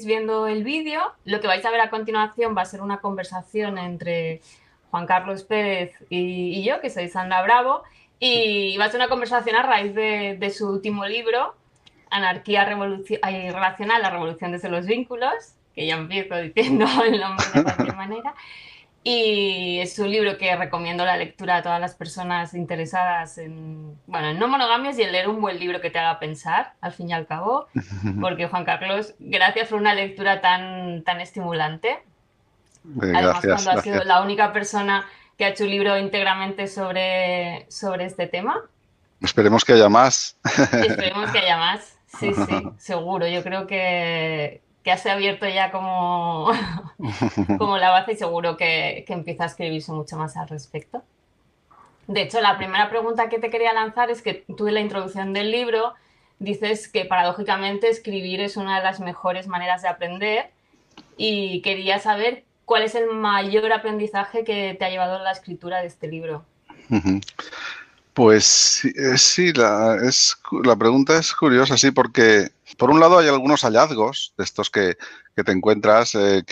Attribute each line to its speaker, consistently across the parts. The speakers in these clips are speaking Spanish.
Speaker 1: estéis viendo el vídeo, lo que vais a ver a continuación va a ser una conversación entre Juan Carlos Pérez y yo, que soy Sandra Bravo, y va a ser una conversación a raíz de su último libro, Anarquía Relacional, la revolución desde los vínculos, que ya empiezo diciendo el nombre de cualquier manera. Y es un libro que recomiendo la lectura a todas las personas interesadas en no monogamias y en leer un buen libro que te haga pensar, al fin y al cabo, porque Juan Carlos, gracias por una lectura tan estimulante. Además,
Speaker 2: Gracias,
Speaker 1: cuando has sido
Speaker 2: gracias.
Speaker 1: la única persona que ha hecho un libro íntegramente sobre este tema.
Speaker 2: Esperemos que haya más.
Speaker 1: Esperemos que haya más. Sí, sí, seguro. Yo creo que se ha abierto ya como la base y seguro que empieza a escribirse mucho más al respecto. De hecho, la primera pregunta que te quería lanzar es que tú en la introducción del libro dices que paradójicamente escribir es una de las mejores maneras de aprender y quería saber cuál es el mayor aprendizaje que te ha llevado la escritura de este libro.
Speaker 2: Pues sí, sí, la pregunta es curiosa, sí, porque por un lado hay algunos hallazgos de estos que te encuentras, de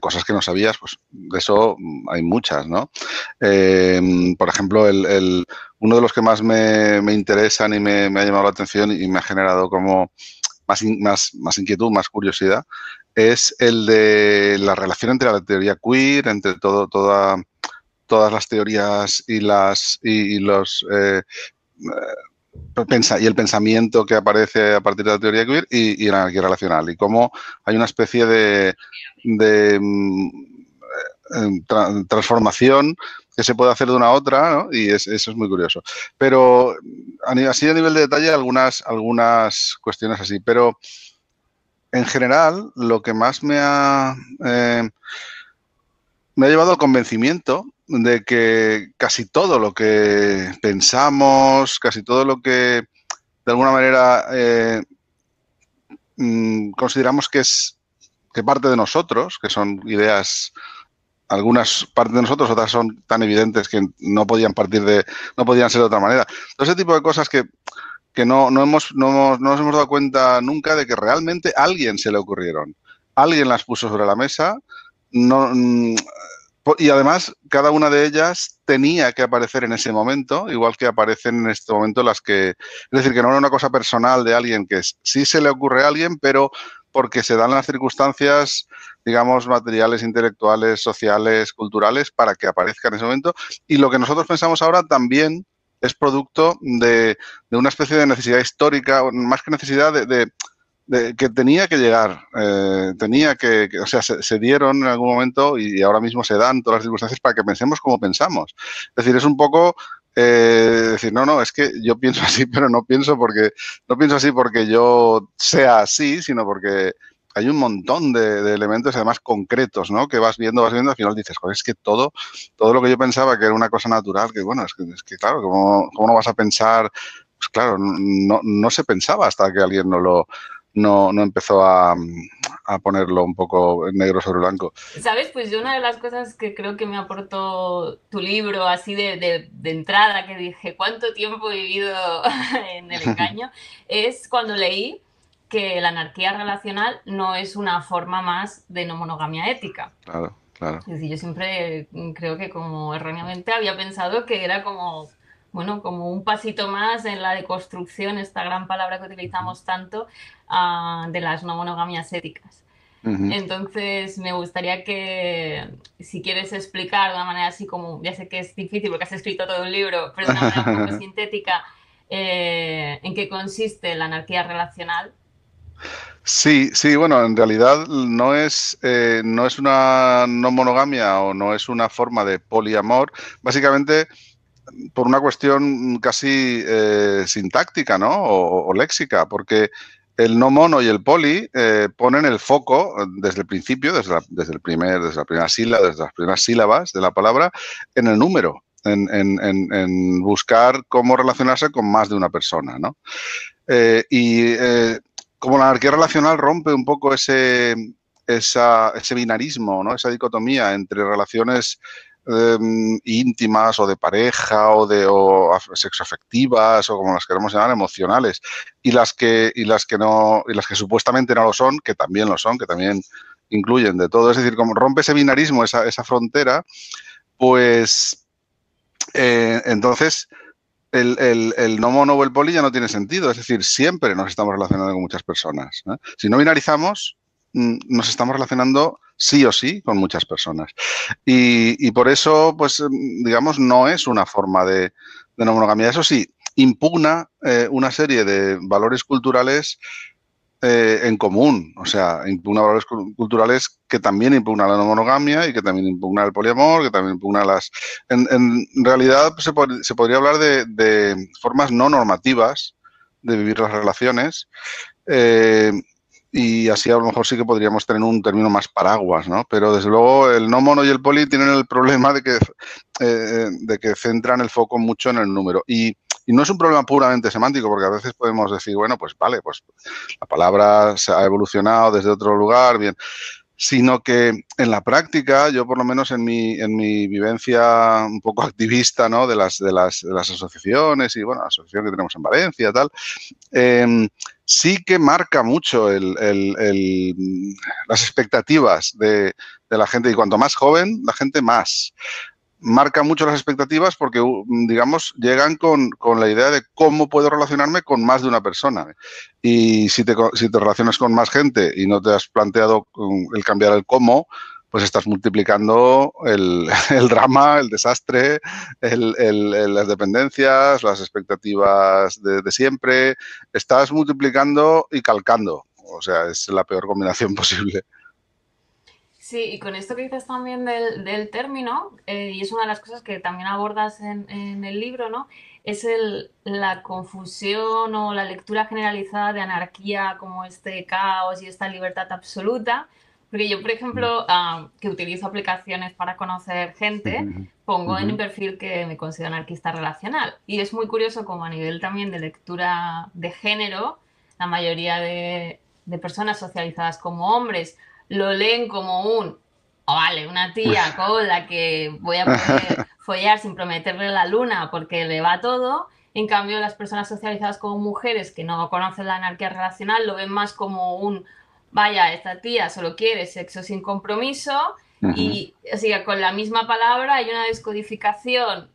Speaker 2: cosas que no sabías, pues de eso hay muchas, ¿no? Por ejemplo, uno de los que más me interesan y me ha llamado la atención y me ha generado como más inquietud, más curiosidad, es el de la relación entre la teoría queer, entre todas las teorías y los y el pensamiento que aparece a partir de la teoría queer y la anarquía relacional, y cómo hay una especie de transformación que se puede hacer de una a otra, ¿no? Y eso es muy curioso. Pero así a nivel de detalle algunas cuestiones así, pero en general lo que más me ha llevado al convencimiento de que casi todo lo que pensamos, casi todo lo que de alguna manera consideramos que parte de nosotros, que son ideas, algunas partes de nosotros, otras son tan evidentes que no podían no podían ser de otra manera. Todo ese tipo de cosas que no nos hemos dado cuenta nunca de que realmente a alguien se le ocurrieron. Alguien las puso sobre la mesa, no, y además, cada una de ellas tenía que aparecer en ese momento, igual que aparecen en este momento las que... Es decir, que no era una cosa personal de alguien que sí se le ocurre a alguien, pero porque se dan las circunstancias, digamos, materiales, intelectuales, sociales, culturales, para que aparezca en ese momento. Y lo que nosotros pensamos ahora también es producto de una especie de necesidad histórica, más que necesidad que tenía que llegar, o sea, se dieron en algún momento y ahora mismo se dan todas las circunstancias para que pensemos como pensamos. Es decir, es un poco decir, no, es que yo pienso así, pero no pienso así porque yo sea así, sino porque hay un montón de elementos, además concretos, ¿no? Que vas viendo, al final dices, joder, es que todo lo que yo pensaba que era una cosa natural, que bueno, es que claro, ¿cómo no vas a pensar? Pues claro, no se pensaba hasta que alguien no empezó a ponerlo un poco negro sobre blanco.
Speaker 1: ¿Sabes? Pues yo una de las cosas que creo que me aportó tu libro, así de entrada, que dije, ¿cuánto tiempo he vivido en el engaño? Es cuando leí que la anarquía relacional no es una forma más de no monogamia ética.
Speaker 2: Claro, claro.
Speaker 1: Es decir, yo siempre creo que como erróneamente había pensado que era como un pasito más en la deconstrucción, esta gran palabra que utilizamos tanto, de las no monogamias éticas.
Speaker 2: Uh -huh.
Speaker 1: Entonces, me gustaría que, si quieres explicar de una manera así como, ya sé que es difícil porque has escrito todo un libro, pero de una manera un poco sintética, en qué consiste la anarquía relacional.
Speaker 2: Sí, sí, bueno, en realidad no es una no monogamia o no es una forma de poliamor, básicamente por una cuestión casi sintáctica, ¿no? O léxica, porque el no mono y el poli ponen el foco desde el principio, desde la primera sílaba, desde las primeras sílabas de la palabra, en el número, en buscar cómo relacionarse con más de una persona, ¿no? Como la anarquía relacional rompe un poco ese binarismo, ¿no? Esa dicotomía entre relaciones íntimas o de pareja o sexoafectivas o como las queremos llamar, emocionales, y las que no, y las que supuestamente no lo son, que también lo son, que también incluyen de todo. Es decir, como rompe ese binarismo, esa frontera, pues entonces el no mono o el poli ya no tiene sentido. Es decir, siempre nos estamos relacionando con muchas personas, ¿eh? Si no binarizamos, nos estamos relacionando sí o sí con muchas personas. Y por eso, pues, digamos, no es una forma de no monogamia. Eso sí, impugna una serie de valores culturales en común. O sea, impugna valores culturales que también impugna la no monogamia y que también impugna el poliamor, que también impugna las... En realidad se podría hablar de formas no normativas de vivir las relaciones, y así a lo mejor sí que podríamos tener un término más paraguas, ¿no? Pero desde luego el no mono y el poli tienen el problema de que centran el foco mucho en el número. Y no es un problema puramente semántico, porque a veces podemos decir, bueno, pues vale, pues la palabra se ha evolucionado desde otro lugar, bien, sino que en la práctica, yo por lo menos en mi vivencia un poco activista, ¿no? de las asociaciones y, bueno, la asociación que tenemos en Valencia, tal, sí que marca mucho las expectativas de la gente, y cuanto más joven, la gente más. Marca mucho las expectativas porque, digamos, llegan con la idea de cómo puedo relacionarme con más de una persona. Y si te relacionas con más gente y no te has planteado el cambiar el cómo, pues estás multiplicando el drama, el desastre, las dependencias, las expectativas de siempre. Estás multiplicando y calcando. O sea, es la peor combinación posible.
Speaker 1: Sí, y con esto que dices también del término, y es una de las cosas que también abordas en el libro, ¿no? Es la confusión o la lectura generalizada de anarquía como este caos y esta libertad absoluta. Porque yo, por ejemplo, que utilizo aplicaciones para conocer gente, pongo en mi perfil que me considero anarquista relacional. Y es muy curioso como a nivel también de lectura de género, la mayoría de personas socializadas como hombres lo leen como vale, una tía con la que voy a poder follar sin prometerle la luna porque le va todo. En cambio, las personas socializadas como mujeres que no conocen la anarquía relacional lo ven más como vaya, esta tía solo quiere sexo sin compromiso. Y así que con la misma palabra hay una descodificación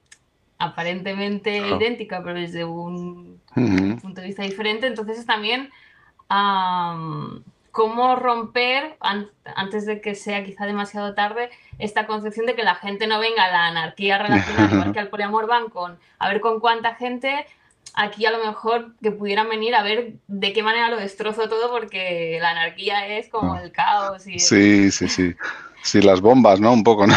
Speaker 1: aparentemente idéntica, pero desde un punto de vista diferente. Entonces es también cómo romper, antes de que sea quizá demasiado tarde, esta concepción de que la gente no venga a la anarquía relacional, igual que al poliamor van a ver con cuánta gente. Aquí a lo mejor que pudieran venir a ver de qué manera lo destrozo todo, porque la anarquía es como el caos.
Speaker 2: Sí. Sí, las bombas, ¿no? Un poco, ¿no?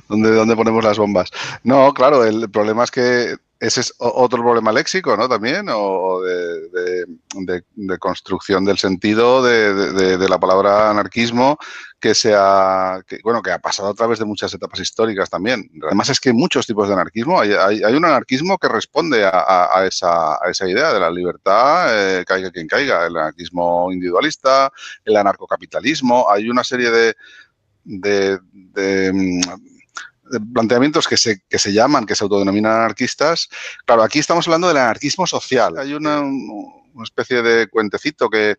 Speaker 2: ¿Dónde ponemos las bombas? No, claro, el problema es que ese es otro problema léxico, ¿no? También, o de construcción del sentido de la palabra anarquismo, que ha pasado a través de muchas etapas históricas también. Además es que hay muchos tipos de anarquismo. Hay un anarquismo que responde a esa idea de la libertad, caiga quien caiga. El anarquismo individualista, el anarcocapitalismo. Hay una serie de planteamientos que se llaman, que se autodenominan anarquistas. Claro, aquí estamos hablando del anarquismo social. Hay una especie de cuentecito que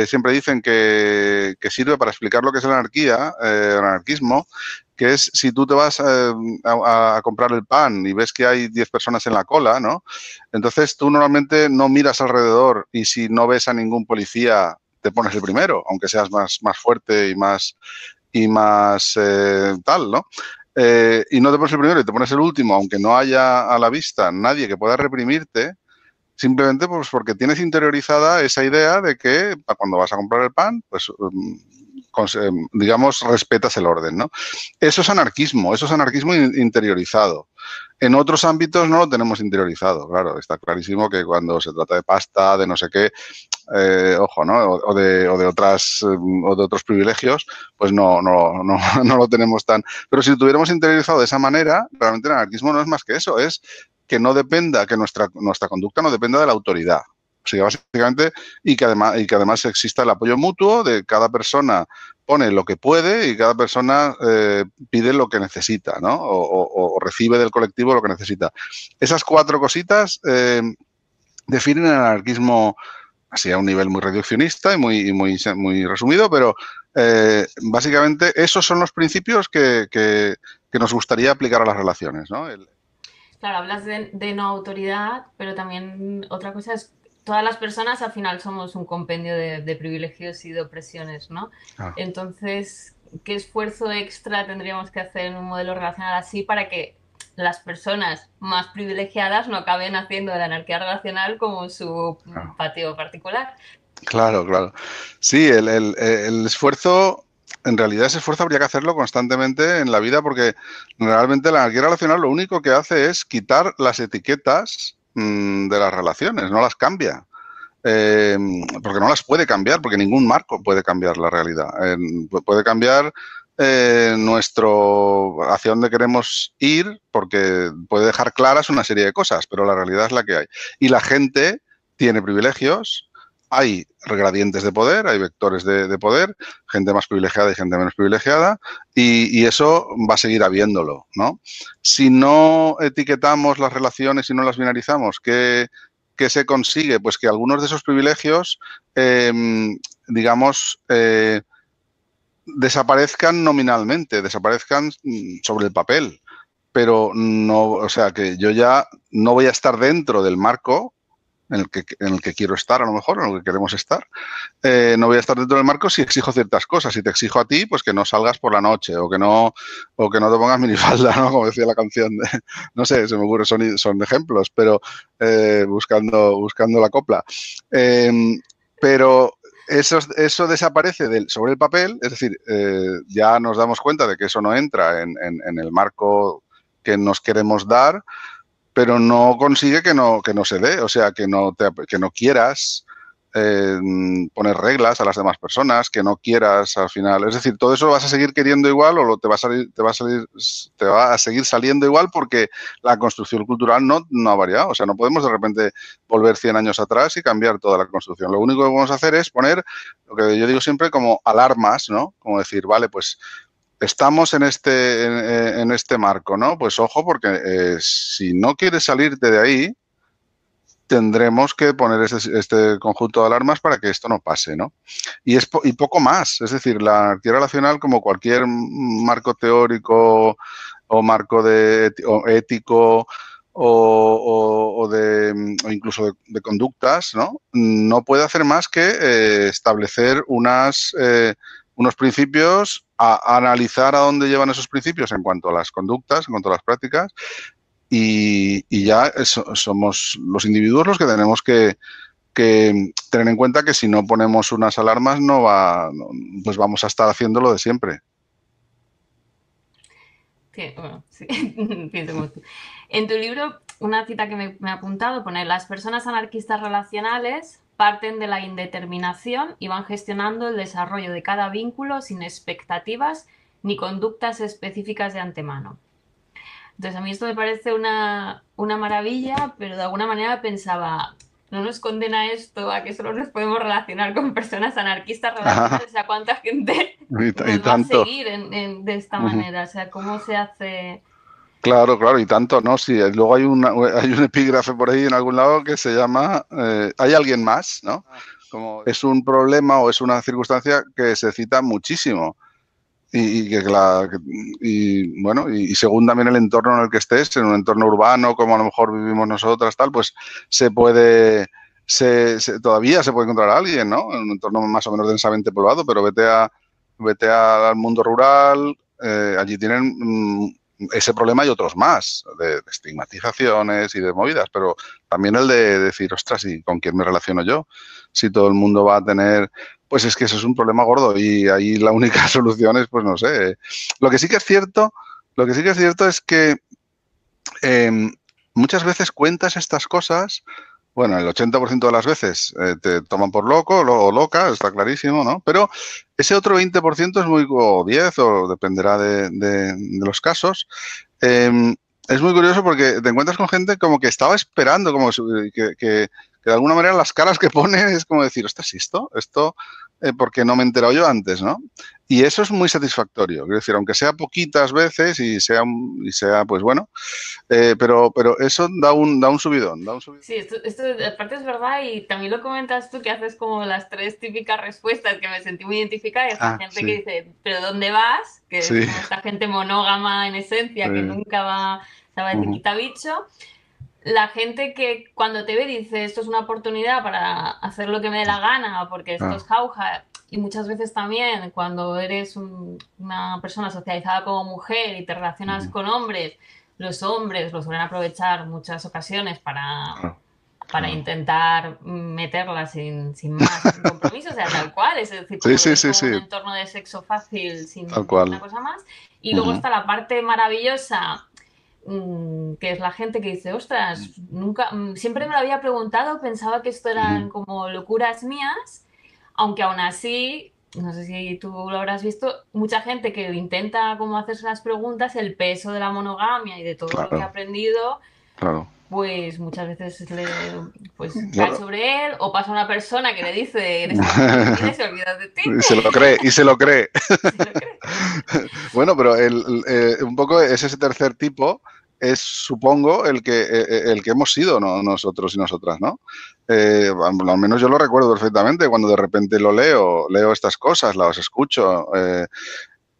Speaker 2: siempre dicen que sirve para explicar lo que es la anarquía, el anarquismo, que es si tú te vas a comprar el pan y ves que hay 10 personas en la cola, ¿no? Entonces tú normalmente no miras alrededor, y si no ves a ningún policía te pones el primero, aunque seas más fuerte y más tal, ¿no? Y no te pones el primero y te pones el último, aunque no haya a la vista nadie que pueda reprimirte, simplemente pues porque tienes interiorizada esa idea de que cuando vas a comprar el pan, pues digamos, respetas el orden, ¿no? Eso es anarquismo interiorizado. En otros ámbitos no lo tenemos interiorizado, claro. Está clarísimo que cuando se trata de pasta, de no sé qué, ojo, ¿no? O de otros privilegios, pues no lo tenemos tan... Pero si lo tuviéramos interiorizado de esa manera, realmente el anarquismo no es más que eso, es que no dependa, que nuestra conducta no dependa de la autoridad. O sea, básicamente, y que además exista el apoyo mutuo de cada persona, pone lo que puede y cada persona pide lo que necesita, ¿no? O recibe del colectivo lo que necesita. Esas 4 cositas definen el anarquismo así a un nivel muy reduccionista y muy resumido, pero básicamente esos son los principios que nos gustaría aplicar a las relaciones, ¿no?
Speaker 1: Claro, hablas de no autoridad, pero también otra cosa es, todas las personas al final somos un compendio de privilegios y de opresiones, ¿no?
Speaker 2: Ah.
Speaker 1: Entonces, ¿qué esfuerzo extra tendríamos que hacer en un modelo relacional así para que las personas más privilegiadas no acaben haciendo de la anarquía relacional como su patio particular?
Speaker 2: Claro, claro. Sí, el esfuerzo, en realidad ese esfuerzo habría que hacerlo constantemente en la vida porque realmente la anarquía relacional lo único que hace es quitar las etiquetas de las relaciones, no las cambia. Porque no las puede cambiar, porque ningún marco puede cambiar la realidad. Puede cambiar hacia dónde queremos ir, porque puede dejar claras una serie de cosas, pero la realidad es la que hay. Y la gente tiene privilegios, hay gradientes de poder, hay vectores de poder, gente más privilegiada y gente menos privilegiada, y eso va a seguir habiéndolo, ¿no? Si no etiquetamos las relaciones y no las binarizamos, ¿qué se consigue? Pues que algunos de esos privilegios, digamos, desaparezcan nominalmente, desaparezcan sobre el papel, pero no, o sea, que yo ya no voy a estar dentro del marco en el que quiero estar, a lo mejor, en el que queremos estar. No voy a estar dentro del marco si exijo ciertas cosas. Si te exijo a ti, pues que no salgas por la noche o que no te pongas minifalda, ¿no? Como decía la canción. No sé, se me ocurre, son ejemplos, pero buscando la copla. Pero eso desaparece sobre el papel, es decir, ya nos damos cuenta de que eso no entra en el marco que nos queremos dar, pero no consigue que no se dé, o sea, que no quieras poner reglas a las demás personas, que no quieras al final, es decir, todo eso lo vas a seguir queriendo igual o te va a seguir saliendo igual porque la construcción cultural no ha variado, o sea, no podemos de repente volver 100 años atrás y cambiar toda la construcción. Lo único que vamos a hacer es poner lo que yo digo siempre como alarmas, ¿no? Como decir, vale, pues estamos en este marco, ¿no? Pues ojo, porque si no quieres salirte de ahí, tendremos que poner este conjunto de alarmas para que esto no pase, ¿no? Y poco más. Es decir, la anarquía relacional, como cualquier marco teórico o marco ético o incluso de conductas, ¿no? No puede hacer más que establecer unos principios, a analizar a dónde llevan esos principios en cuanto a las conductas, en cuanto a las prácticas, y ya somos los individuos los que tenemos que tener en cuenta que si no ponemos unas alarmas pues vamos a estar haciéndolo de siempre.
Speaker 1: Sí, bueno, sí, pienso como tú. En tu libro, una cita que me ha apuntado pone: las personas anarquistas relacionales parten de la indeterminación y van gestionando el desarrollo de cada vínculo sin expectativas ni conductas específicas de antemano. Entonces, a mí esto me parece una maravilla, pero de alguna manera pensaba, ¿no nos condena esto a que solo nos podemos relacionar con personas anarquistas relacionales? O sea, ¿cuánta gente nos va a seguir de esta manera? O sea, ¿cómo se hace...?
Speaker 2: Claro, y tanto, ¿no? Sí, luego hay un epígrafe por ahí en algún lado que se llama ¿hay alguien más? ¿No? Como es un problema o es una circunstancia que se cita muchísimo. Y según también el entorno en el que estés, en un entorno urbano como a lo mejor vivimos nosotras, tal, pues todavía se puede encontrar a alguien, ¿no? En un entorno más o menos densamente poblado, pero vete al mundo rural, allí tienen ese problema y otros más, de estigmatizaciones y de movidas, pero también el de decir, ostras, ¿y con quién me relaciono yo? Si todo el mundo va a tener... Pues es que eso es un problema gordo y ahí la única solución es, pues no sé. Lo que sí que es cierto es que muchas veces cuentas estas cosas, bueno, el 80% de las veces te toman por loco o loca, está clarísimo, ¿no? Pero ese otro 20% es o 10, o dependerá de los casos. Es muy curioso porque te encuentras con gente como que estaba esperando, como que de alguna manera las caras que pone es como decir, ostras, ¿esto? ¿Por qué no me he enterado yo antes, no? Y eso es muy satisfactorio. Quiero decir, aunque sea poquitas veces y sea pues bueno, pero eso da un subidón, da un subidón.
Speaker 1: Sí, esto aparte es verdad y también lo comentas tú que haces como las tres típicas respuestas que me sentí muy identificada y es la
Speaker 2: Ah,
Speaker 1: gente que
Speaker 2: sí,
Speaker 1: dice, ¿pero dónde vas? Que es
Speaker 2: sí,
Speaker 1: como esta gente monógama en esencia que
Speaker 2: sí.
Speaker 1: nunca se va a decir
Speaker 2: Ujú,
Speaker 1: quita bicho. La gente que cuando te ve dice, esto es una oportunidad para hacer lo que me dé la gana porque esto es
Speaker 2: claro,
Speaker 1: jauja. Y muchas veces también cuando eres una persona socializada como mujer y te relacionas
Speaker 2: ujú,
Speaker 1: con hombres, los hombres lo suelen aprovechar muchas ocasiones
Speaker 2: claro,
Speaker 1: para
Speaker 2: claro.
Speaker 1: intentar meterla sin más y sin compromiso, o sea, tal cual, es decir,
Speaker 2: Sí,
Speaker 1: como lo
Speaker 2: sí,
Speaker 1: ven
Speaker 2: sí,
Speaker 1: como un
Speaker 2: sí,
Speaker 1: entorno de sexo fácil
Speaker 2: tal
Speaker 1: sin ninguna
Speaker 2: cual.
Speaker 1: cosa más. Y luego
Speaker 2: Ujú,
Speaker 1: está la parte maravillosa, que es la gente que dice, ostras, nunca, siempre me lo había preguntado, pensaba que esto
Speaker 2: ujú.
Speaker 1: eran como locuras mías, aunque aún así, no sé si tú lo habrás visto, mucha gente que intenta como hacerse las preguntas, el peso de la monogamia y de todo lo que ha
Speaker 2: Claro,
Speaker 1: aprendido,
Speaker 2: claro.
Speaker 1: pues muchas veces pues cae
Speaker 2: Yo-
Speaker 1: sobre él o pasa una persona que le dice, eres una mujer femenina y se olvida de ti.
Speaker 2: Y se lo cree, y se lo cree.
Speaker 1: Y se lo cree.
Speaker 2: Bueno, pero un poco es ese tercer tipo, es supongo el que hemos sido nosotros y nosotras, ¿no? Al menos yo lo recuerdo perfectamente cuando de repente leo estas cosas, las escucho.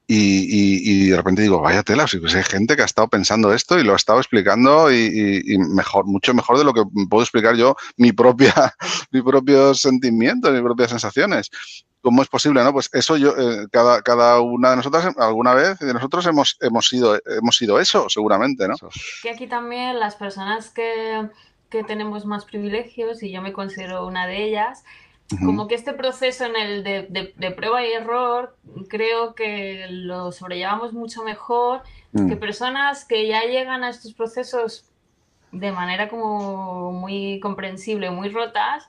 Speaker 2: Y de repente digo, vaya tela, si pues hay gente que ha estado pensando esto y lo ha estado explicando y mejor, mucho mejor de lo que puedo explicar yo mis propios sentimientos, mis propias sensaciones. ¿Cómo es posible, no? Pues eso cada una de nosotras, alguna vez de nosotros hemos sido eso, seguramente, ¿no?
Speaker 1: Que aquí también las personas que tenemos más privilegios, y yo me considero una de ellas,
Speaker 2: Ujú,
Speaker 1: como que este proceso en el de prueba y error, creo que lo sobrellevamos mucho mejor que
Speaker 2: mm,
Speaker 1: personas que ya llegan a estos procesos de manera como muy comprensible, muy rotas,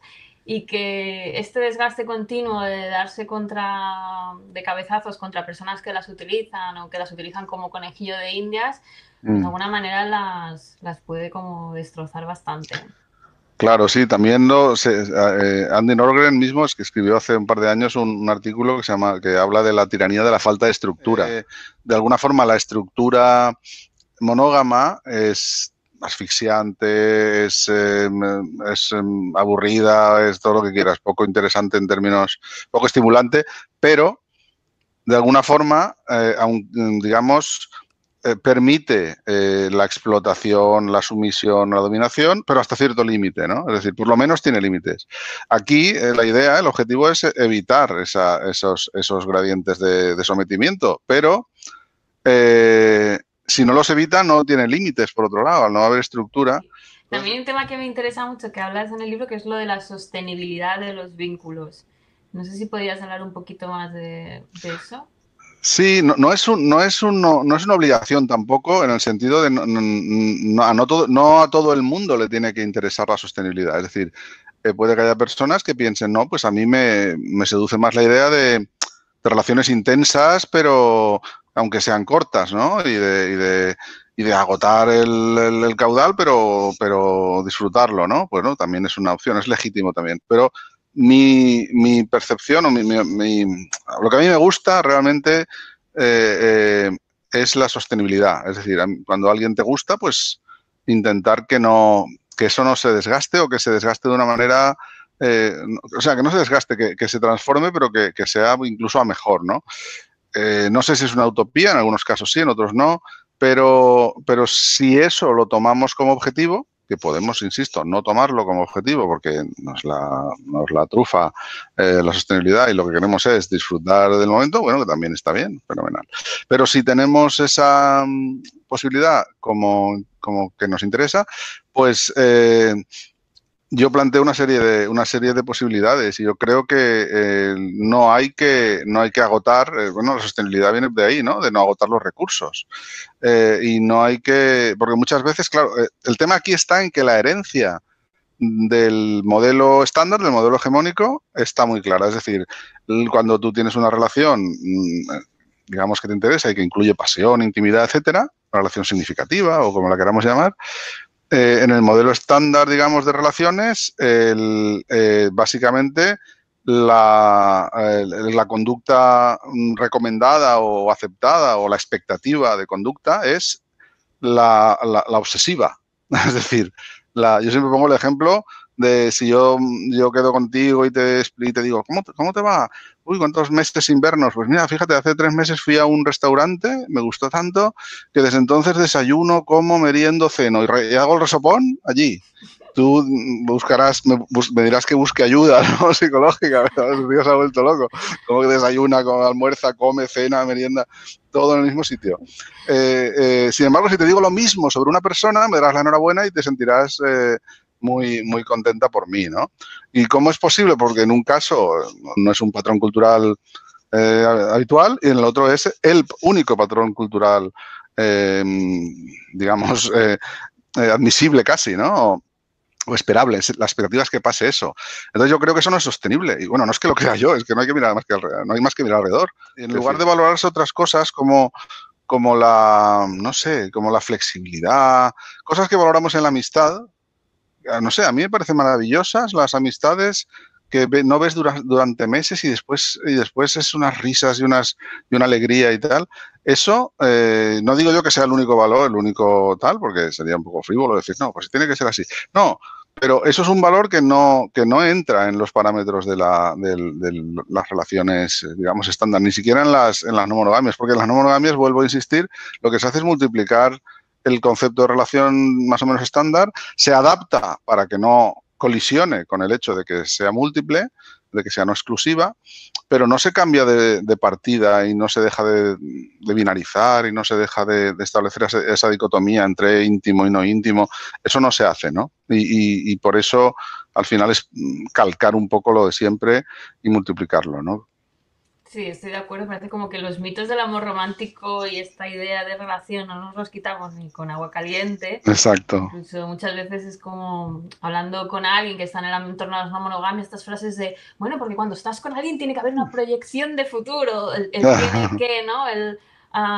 Speaker 1: y que este desgaste continuo de darse de cabezazos contra personas que las utilizan o que las utilizan como conejillo de indias, pues de
Speaker 2: mm.
Speaker 1: alguna manera las puede como destrozar bastante.
Speaker 2: Claro, sí, también Andy Norgren mismo es que escribió hace un par de años un artículo que habla de la tiranía de la falta de estructura. De alguna forma, la estructura monógama es asfixiante, es aburrida, es todo lo que quieras, poco interesante en términos, poco estimulante, pero de alguna forma, digamos, permite la explotación, la sumisión, la dominación, pero hasta cierto límite, ¿no? Es decir, por lo menos tiene límites. Aquí la idea, el objetivo es evitar esos gradientes de sometimiento, pero si no los evita, no tiene límites, por otro lado, al no haber estructura.
Speaker 1: También hay un tema que me interesa mucho que hablas en el libro, que es lo de la sostenibilidad de los vínculos. No sé si podrías hablar un poquito más de eso.
Speaker 2: Sí, no es una obligación tampoco en el sentido de no a todo el mundo le tiene que interesar la sostenibilidad. Es decir, puede que haya personas que piensen, no, pues a mí me seduce más la idea de relaciones intensas, pero aunque sean cortas, ¿no? Y de agotar el caudal, pero disfrutarlo, ¿no? Pues no, también es una opción, es legítimo también. Pero mi percepción o lo que a mí me gusta realmente es la sostenibilidad. Es decir, cuando alguien te gusta, pues intentar que eso no se desgaste o que se desgaste de una manera, o sea, que no se desgaste, que se transforme, pero que sea incluso a mejor, ¿no? No sé si es una utopía, en algunos casos sí, en otros no, pero si eso lo tomamos como objetivo, que podemos, insisto, no tomarlo como objetivo porque nos la trufa la sostenibilidad y lo que queremos es disfrutar del momento, bueno, que también está bien, fenomenal. Pero si tenemos esa posibilidad como que nos interesa, pues yo planteo una serie de posibilidades y yo creo que no hay que agotar, bueno, la sostenibilidad viene de ahí, ¿no? De no agotar los recursos. Y no hay porque muchas veces, claro, el tema aquí está en que la herencia del modelo estándar, del modelo hegemónico, está muy clara. Es decir, cuando tú tienes una relación, digamos que te interesa y que incluye pasión, intimidad, etcétera, una relación significativa o como la queramos llamar, en el modelo estándar, digamos, de relaciones, básicamente la conducta recomendada o aceptada o la expectativa de conducta es la obsesiva. Es decir, yo siempre pongo el ejemplo de si yo quedo contigo y te digo, ¿cómo te va? Uy, ¿cuántos meses sin vernos? Pues mira, fíjate, hace 3 meses fui a un restaurante, me gustó tanto, que desde entonces desayuno, como, meriendo, ceno y hago el resopón allí. Tú buscarás, me dirás que busque ayuda, ¿no? Psicológica, ¿verdad? Dios se ha vuelto loco. Como que desayuna, como almuerza, come, cena, merienda, todo en el mismo sitio. Sin embargo, si te digo lo mismo sobre una persona, me darás la enhorabuena y te sentirás muy, muy contenta por mí, ¿no? ¿Y cómo es posible? Porque en un caso no es un patrón cultural habitual y en el otro es el único patrón cultural, digamos, admisible casi, ¿no? O esperable, la expectativa es que pase eso. Entonces yo creo que eso no es sostenible. Y bueno, no es que lo crea yo, es que no hay más que mirar alrededor. Y en lugar de valorarse otras cosas como la, no sé, como la flexibilidad, cosas que valoramos en la amistad, no sé, a mí me parecen maravillosas las amistades que no ves durante meses y después es unas risas y una alegría y tal. Eso, no digo yo que sea el único valor, el único tal, porque sería un poco frívolo decir, no, pues tiene que ser así. No, pero eso es un valor que no entra en los parámetros de las relaciones, digamos, estándar, ni siquiera en las no monogamias, porque en las no monogamias, vuelvo a insistir, lo que se hace es multiplicar el concepto de relación más o menos estándar, se adapta para que no colisione con el hecho de que sea múltiple, de que sea no exclusiva, pero no se cambia de partida y no se deja de binarizar y no se deja de establecer esa dicotomía entre íntimo y no íntimo. Eso no se hace, ¿no? Y por eso al final es calcar un poco lo de siempre y multiplicarlo, ¿no?
Speaker 1: Sí, estoy de acuerdo. Parece como que los mitos del amor romántico y esta idea de relación no nos los quitamos ni con agua caliente.
Speaker 2: Exacto.
Speaker 1: Incluso muchas veces es como hablando con alguien que está en el entorno de las no monogamias, estas frases de, bueno, porque cuando estás con alguien tiene que haber una proyección de futuro, el tiene que, ¿no?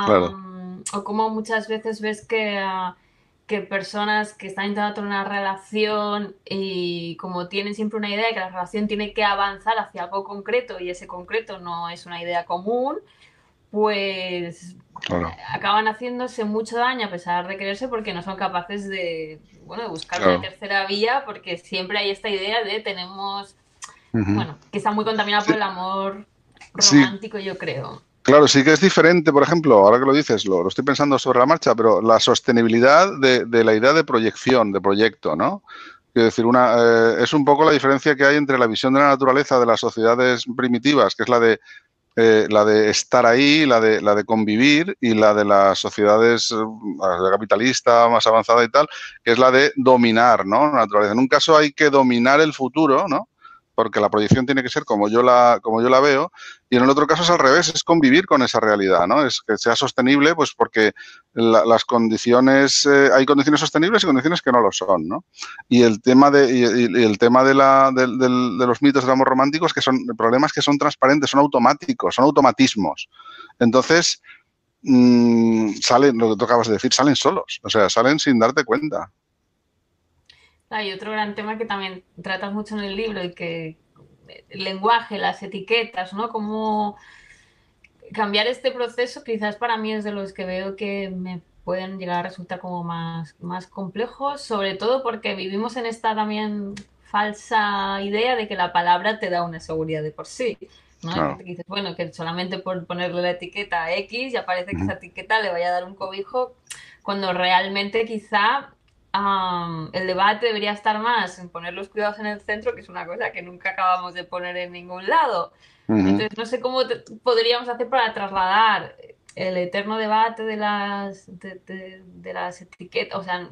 Speaker 2: Claro.
Speaker 1: O como muchas veces ves que personas que están intentando tener una relación y como tienen siempre una idea de que la relación tiene que avanzar hacia algo concreto y ese concreto no es una idea común, pues
Speaker 2: Claro.
Speaker 1: acaban haciéndose mucho daño a pesar de quererse porque no son capaces de, bueno, de buscar
Speaker 2: Claro.
Speaker 1: una tercera vía, porque siempre hay esta idea de tenemos,
Speaker 2: Ujú.
Speaker 1: bueno, que está muy contaminada por el amor
Speaker 2: Sí.
Speaker 1: romántico, yo creo.
Speaker 2: Claro, sí que es diferente, por ejemplo, ahora que lo dices, lo estoy pensando sobre la marcha, pero la sostenibilidad de la idea de proyección, de proyecto, ¿no? Quiero decir, es un poco la diferencia que hay entre la visión de la naturaleza de las sociedades primitivas, que es la de estar ahí, la de convivir, y la de las sociedades la capitalista más avanzada y tal, que es la de dominar, ¿no? La naturaleza. En un caso hay que dominar el futuro, ¿no? Porque la proyección tiene que ser como yo la veo, y en el otro caso es al revés, es convivir con esa realidad, ¿no? Es que sea sostenible, pues porque las condiciones, hay condiciones sostenibles y condiciones que no lo son, ¿no? Y el tema el tema de los mitos del amor romántico es que el problema es que son transparentes, son automáticos, son automatismos. Entonces, salen, lo que tú acabas de decir, salen solos, o sea, salen sin darte cuenta.
Speaker 1: Hay otro gran tema que también tratas mucho en el libro y que el lenguaje, las etiquetas, ¿no? Cómo cambiar este proceso quizás para mí es de los que veo que me pueden llegar a resultar como más complejos, sobre todo porque vivimos en esta también falsa idea de que la palabra te da una seguridad de por sí, ¿no?
Speaker 2: Claro.
Speaker 1: Que dices, bueno, que solamente por ponerle la etiqueta X ya parece que esa etiqueta le vaya a dar un cobijo, cuando realmente quizá el debate debería estar más en poner los cuidados en el centro, que es una cosa que nunca acabamos de poner en ningún lado. Entonces, no sé cómo podríamos hacer para trasladar el eterno debate de las etiquetas, o sea,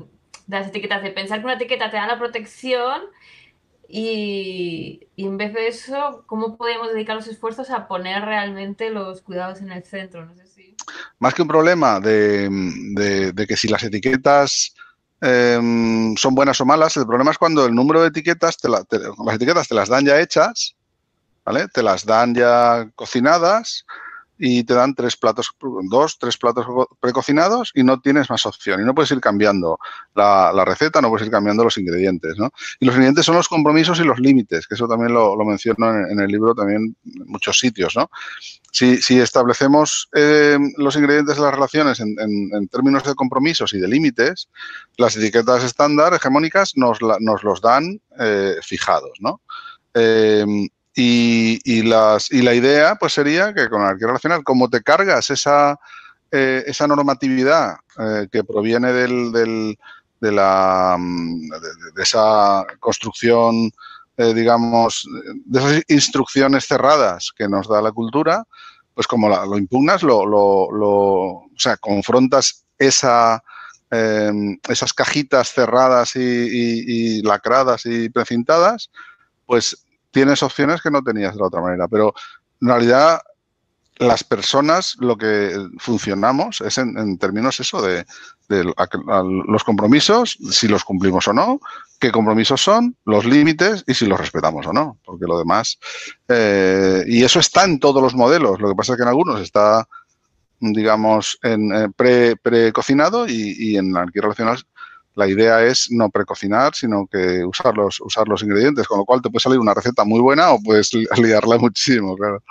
Speaker 1: de las etiquetas, de pensar que una etiqueta te da la protección y en vez de eso, ¿cómo podemos dedicar los esfuerzos a poner realmente los cuidados en el centro? No sé si...
Speaker 2: Más que un problema de que si las etiquetas son buenas o malas, el problema es cuando el número de etiquetas, las etiquetas te las dan ya hechas, ¿vale? Te las dan ya cocinadas y te dan tres platos precocinados y no tienes más opción. Y no puedes ir cambiando la receta, no puedes ir cambiando los ingredientes, ¿no? Y los ingredientes son los compromisos y los límites, que eso también lo menciono en el libro también en muchos sitios, ¿no? Si establecemos los ingredientes de las relaciones en términos de compromisos y de límites, las etiquetas estándar hegemónicas nos los dan fijados, ¿no? Y la idea pues sería que con la anarquía relacional, como te cargas esa normatividad que proviene de esa construcción, digamos, de esas instrucciones cerradas que nos da la cultura, pues como lo impugnas, o sea, confrontas esas cajitas cerradas y lacradas y precintadas, pues tienes opciones que no tenías de la otra manera. Pero en realidad las personas lo que funcionamos es en términos eso de los compromisos, si los cumplimos o no, qué compromisos son, los límites y si los respetamos o no, porque lo demás... y eso está en todos los modelos, lo que pasa es que en algunos está, digamos, en precocinado y en la anarquía relacional la idea es no precocinar, sino que usar los ingredientes, con lo cual te puede salir una receta muy buena o puedes liarla muchísimo, claro.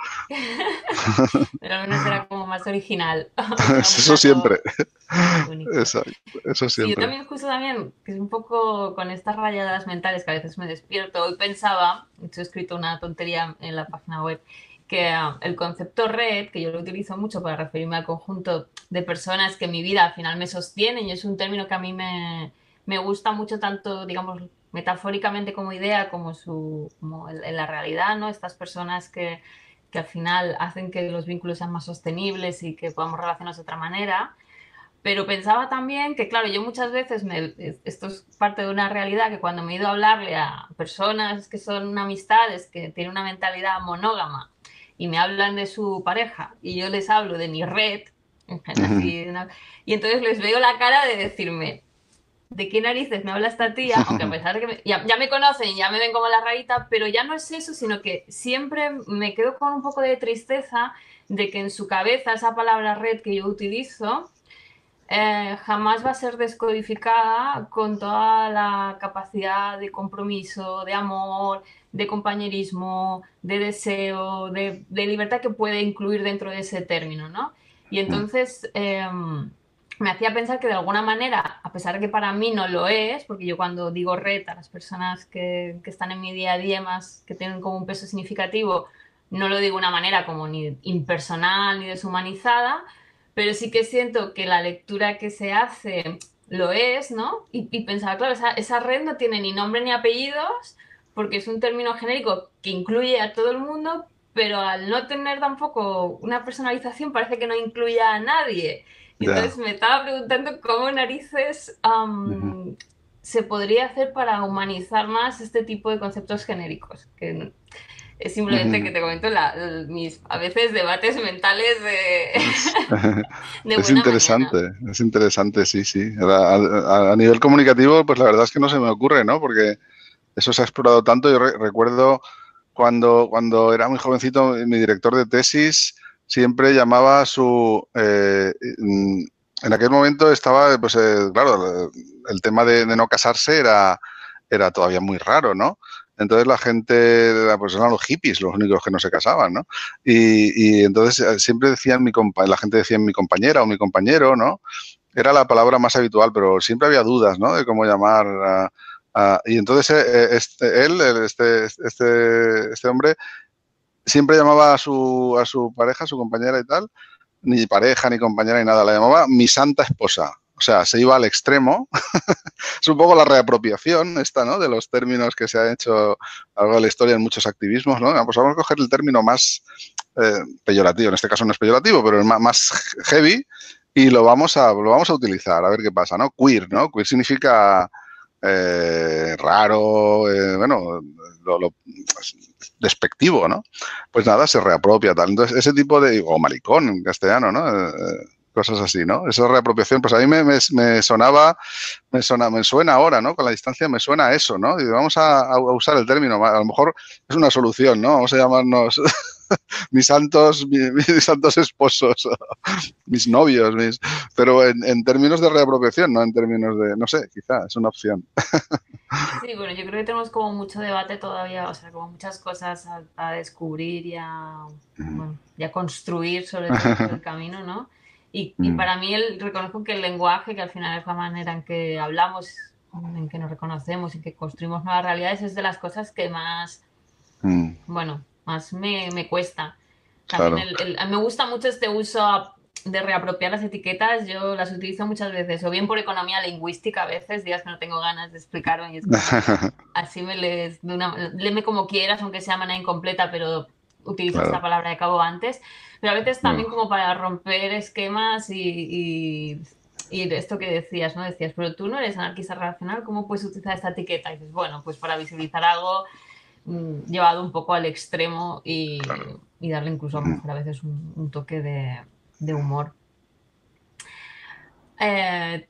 Speaker 1: Pero al menos era como más original.
Speaker 2: Eso siempre.
Speaker 1: Exacto,
Speaker 2: eso
Speaker 1: sí, yo
Speaker 2: siempre.
Speaker 1: también justo también, que es un poco con estas rayadas mentales que a veces me despierto. Hoy pensaba, de hecho he escrito una tontería en la página web, que el concepto red, que yo lo utilizo mucho para referirme al conjunto de personas que en mi vida al final me sostienen, y es un término que a mí me gusta mucho tanto, digamos, metafóricamente como idea, como en la realidad, ¿no? Estas personas que al final hacen que los vínculos sean más sostenibles y que podamos relacionarnos de otra manera. Pero pensaba también que, claro, yo muchas veces, esto es parte de una realidad, que cuando me he ido a hablarle a personas que son amistades, que tienen una mentalidad monógama, y me hablan de su pareja, y yo les hablo de mi red, así, ¿no? Y entonces les veo la cara de decirme, ¿de qué narices me habla esta tía? Aunque a pesar de que ya me conocen, ya me ven como la rarita, pero ya no es eso, sino que siempre me quedo con un poco de tristeza de que en su cabeza esa palabra red que yo utilizo jamás va a ser descodificada con toda la capacidad de compromiso, de amor, de compañerismo, de deseo, de libertad que puede incluir dentro de ese término, ¿no? Y entonces me hacía pensar que de alguna manera, a pesar de que para mí no lo es, porque yo cuando digo red a las personas que están en mi día a día más, que tienen como un peso significativo, no lo digo de una manera como ni impersonal ni deshumanizada, pero sí que siento que la lectura que se hace lo es, ¿no? Y pensaba, claro, esa red no tiene ni nombre ni apellidos, porque es un término genérico que incluye a todo el mundo, pero al no tener tampoco una personalización parece que no incluye a nadie. Y entonces
Speaker 2: Ya.
Speaker 1: me estaba preguntando cómo narices se podría hacer para humanizar más este tipo de conceptos genéricos, que es simplemente que te comento mis a veces debates mentales
Speaker 2: Es,
Speaker 1: de buena mañana.
Speaker 2: es interesante, sí, sí. A nivel comunicativo, pues la verdad es que no se me ocurre, ¿no? Porque eso se ha explorado tanto. Yo recuerdo cuando era muy jovencito, mi director de tesis siempre llamaba a en aquel momento estaba, pues claro, el tema de no casarse era todavía muy raro, ¿no? Entonces la gente, pues eran los hippies los únicos que no se casaban, ¿no? Y entonces siempre decían la gente decía mi compañera o mi compañero, ¿no? Era la palabra más habitual, pero siempre había dudas, ¿no? De cómo llamar y entonces este hombre siempre llamaba a su pareja, a su compañera y tal, ni pareja, ni compañera, ni nada, la llamaba mi santa esposa. O sea, se iba al extremo. Es un poco la reapropiación esta, ¿no? De los términos que se ha hecho a lo largo de la historia en muchos activismos, ¿no? Pues vamos a coger el término más peyorativo, en este caso no es peyorativo, pero es más heavy y lo vamos a utilizar, a ver qué pasa, ¿no? Queer, ¿no? Queer significa raro, bueno, despectivo, ¿no? Pues nada, se reapropia, tal. Entonces, ese tipo de... o maricón en castellano, ¿no? Cosas así, ¿no? Esa reapropiación, pues a mí me suena ahora, ¿no? Con la distancia me suena a eso, ¿no? Y vamos a usar el término, a lo mejor es una solución, ¿no? Vamos a llamarnos mis santos esposos, mis novios, pero en términos de reapropiación, no en términos de, no sé, quizá es una opción.
Speaker 1: Sí, bueno, yo creo que tenemos como mucho debate todavía, o sea, como muchas cosas a descubrir y a, bueno, y a construir sobre todo por el camino, ¿no? Y para mí reconozco que el lenguaje, que al final es la manera en que hablamos, en que nos reconocemos, en que construimos nuevas realidades, es de las cosas que más, bueno, más me cuesta. También
Speaker 2: Claro.
Speaker 1: me gusta mucho este uso de reapropiar las etiquetas. Yo las utilizo muchas veces, o bien por economía lingüística, a veces, días que no tengo ganas de explicarme y es como, así me lees, léeme como quieras, aunque sea de manera incompleta, pero utiliza esta
Speaker 2: Claro.
Speaker 1: palabra de cabo antes. Pero a veces también
Speaker 2: Bueno,
Speaker 1: como para romper esquemas y de esto que decías, ¿no? Decías, pero tú no eres anarquista relacional, ¿cómo puedes utilizar esta etiqueta? Y dices, bueno, pues para visibilizar algo llevado un poco al extremo
Speaker 2: claro.
Speaker 1: y darle incluso a lo mejor a veces un toque de humor.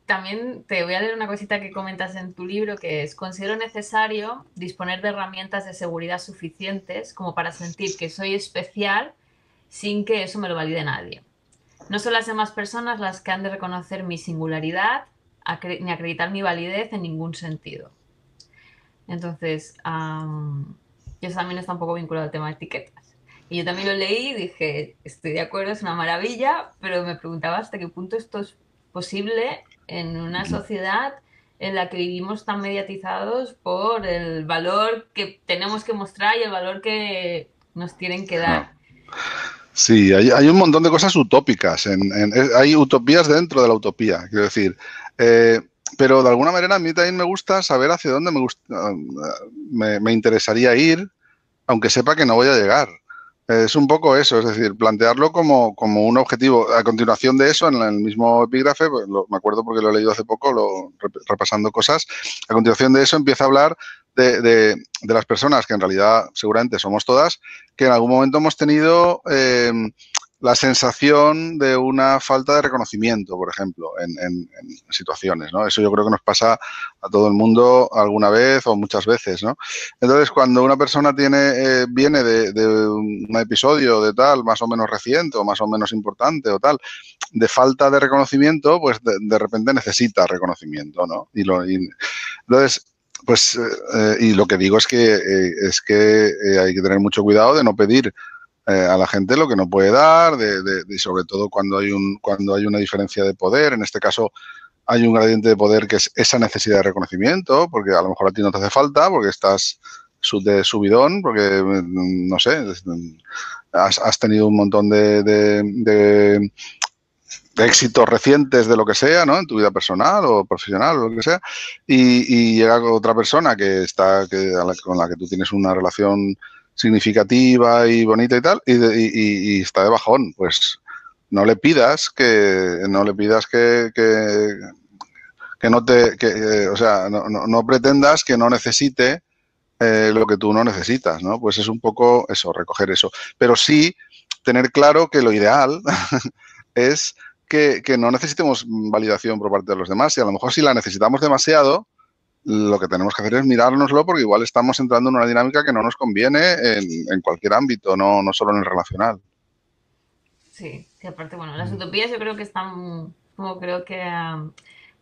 Speaker 1: También te voy a leer una cosita que comentas en tu libro, que es: considero necesario disponer de herramientas de seguridad suficientes como para sentir que soy especial sin que eso me lo valide nadie. No son las demás personas las que han de reconocer mi singularidad ni acreditar mi validez en ningún sentido. Entonces, eso también está un poco vinculado al tema de etiquetas. Y yo también lo leí y dije, estoy de acuerdo, es una maravilla, pero me preguntaba hasta qué punto esto es posible en una sociedad en la que vivimos tan mediatizados por el valor que tenemos que mostrar y el valor que nos tienen que dar.
Speaker 2: Sí, hay un montón de cosas utópicas. Hay utopías dentro de la utopía, quiero decir. Pero de alguna manera a mí también me gusta saber hacia dónde me interesaría ir, aunque sepa que no voy a llegar. Es un poco eso, es decir, plantearlo como un objetivo. A continuación de eso, en el mismo epígrafe, pues me acuerdo porque lo he leído hace poco, repasando cosas, a continuación de eso empieza a hablar de las personas, que en realidad seguramente somos todas, que en algún momento hemos tenido la sensación de una falta de reconocimiento, por ejemplo, en situaciones, ¿no? Eso yo creo que nos pasa a todo el mundo alguna vez o muchas veces, ¿no? Entonces, cuando una persona viene de un episodio de tal, más o menos reciente o más o menos importante o tal, de falta de reconocimiento, pues de repente necesita reconocimiento, ¿no? Entonces, pues, y lo que digo es que hay que tener mucho cuidado de no pedir a la gente lo que no puede dar, y sobre todo cuando hay una diferencia de poder. En este caso, hay un gradiente de poder que es esa necesidad de reconocimiento, porque a lo mejor a ti no te hace falta, porque estás de subidón, porque, no sé, has tenido un montón de éxitos recientes de lo que sea, ¿no? En tu vida personal o profesional o lo que sea, y llega otra persona con la que tú tienes una relación significativa y bonita y tal, y está de bajón. Pues no le pidas que no te, o sea, no pretendas que no necesite lo que tú no necesitas, ¿no? Pues es un poco eso, recoger eso. Pero sí tener claro que lo ideal es que no necesitemos validación por parte de los demás, y a lo mejor si la necesitamos demasiado, lo que tenemos que hacer es mirárnoslo, porque igual estamos entrando en una dinámica que no nos conviene en cualquier ámbito, no solo en el relacional.
Speaker 1: Sí, sí, aparte, bueno, las utopías yo creo que están, como creo que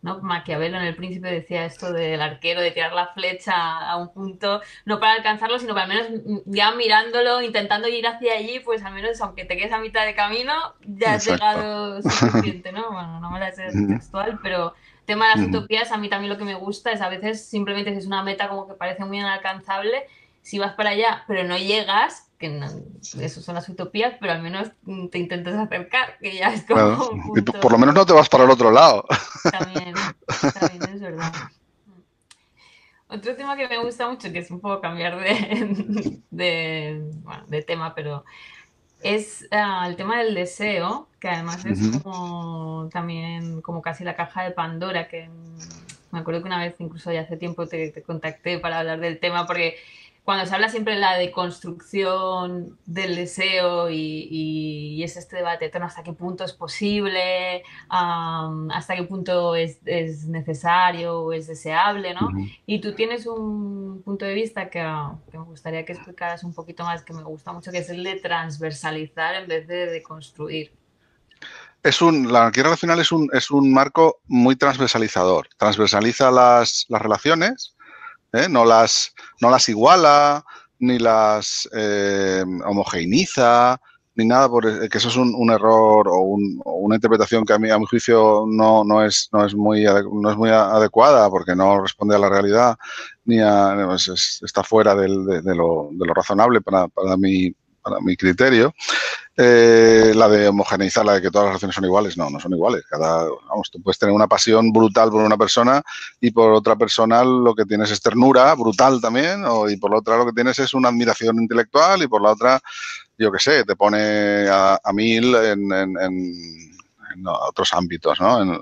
Speaker 1: ¿no? Maquiavelo en El Príncipe decía esto del arquero, de tirar la flecha a un punto, no para alcanzarlo, sino para al menos ya mirándolo, intentando ir hacia allí, pues al menos aunque te quedes a mitad de camino, ya has
Speaker 2: Exacto.
Speaker 1: llegado suficiente, ¿no? Bueno, no me la sé textual, pero tema de las utopías, a mí también lo que me gusta es a veces simplemente es una meta como que parece muy inalcanzable, si vas para allá, pero no llegas, que no, eso son las utopías, pero al menos te intentas acercar, que ya es
Speaker 2: Claro.
Speaker 1: como un
Speaker 2: Y por lo
Speaker 1: punto.
Speaker 2: menos no te vas para el otro lado.
Speaker 1: También es verdad. Otro tema que me gusta mucho, que es un poco cambiar bueno, de tema, pero es el tema del deseo, que además es como también como casi la caja de Pandora, que me acuerdo que una vez, incluso ya hace tiempo, te contacté para hablar del tema, porque cuando se habla siempre de la deconstrucción del deseo y es este debate eterno hasta qué punto es posible, hasta qué punto es necesario o es deseable, ¿no?
Speaker 2: Ujú.
Speaker 1: Y tú tienes un punto de vista que me gustaría que explicaras un poquito más, que me gusta mucho, que es el de transversalizar en vez de deconstruir.
Speaker 2: La anarquía relacional es un marco muy transversalizador. Transversaliza las relaciones, ¿eh? No las iguala, ni las homogeneiza, ni nada, que eso es un error o una interpretación que a mi juicio no es muy adecuada, porque no responde a la realidad, está fuera de lo razonable para mi criterio. La de homogeneizar, la de que todas las relaciones son iguales, no son iguales. Vamos, tú puedes tener una pasión brutal por una persona y por otra persona lo que tienes es ternura, brutal también, y por la otra lo que tienes es una admiración intelectual y por la otra, yo qué sé, te pone a mil en otros ámbitos, ¿no?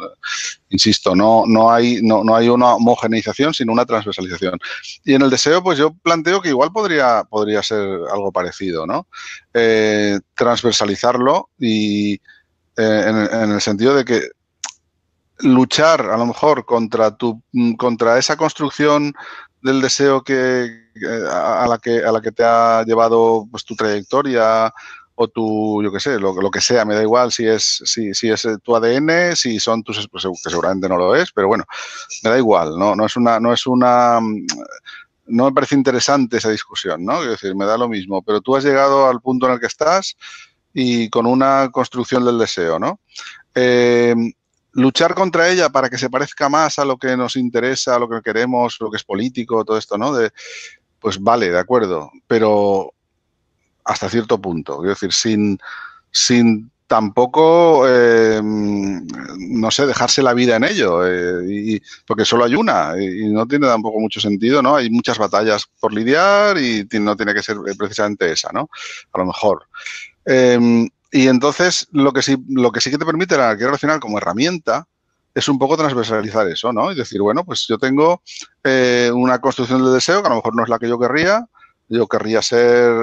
Speaker 2: Insisto, no hay una homogeneización, sino una transversalización. Y en el deseo, pues yo planteo que igual podría ser algo parecido, ¿no? Transversalizarlo y en el sentido de que luchar a lo mejor contra esa construcción del deseo a la que te ha llevado pues tu trayectoria o yo qué sé, lo que sea, me da igual si es tu ADN, si son tus, pues, que seguramente no lo es, pero bueno, me da igual, no me parece interesante esa discusión, ¿no? Es decir, me da lo mismo, pero tú has llegado al punto en el que estás y con una construcción del deseo, ¿no? Eh, luchar contra ella para que se parezca más a lo que nos interesa, a lo que queremos, lo que es político, todo esto, ¿no? Pues vale, de acuerdo, pero hasta cierto punto. Quiero decir, sin tampoco, no sé, dejarse la vida en ello, porque solo hay una y no tiene tampoco mucho sentido, ¿no? Hay muchas batallas por lidiar y no tiene que ser precisamente esa, ¿no? A lo mejor. Y entonces lo que sí que te permite la anarquía relacional como herramienta es un poco transversalizar eso, ¿no? Y decir, bueno, pues yo tengo una construcción del deseo que a lo mejor no es la que yo querría. Yo querría ser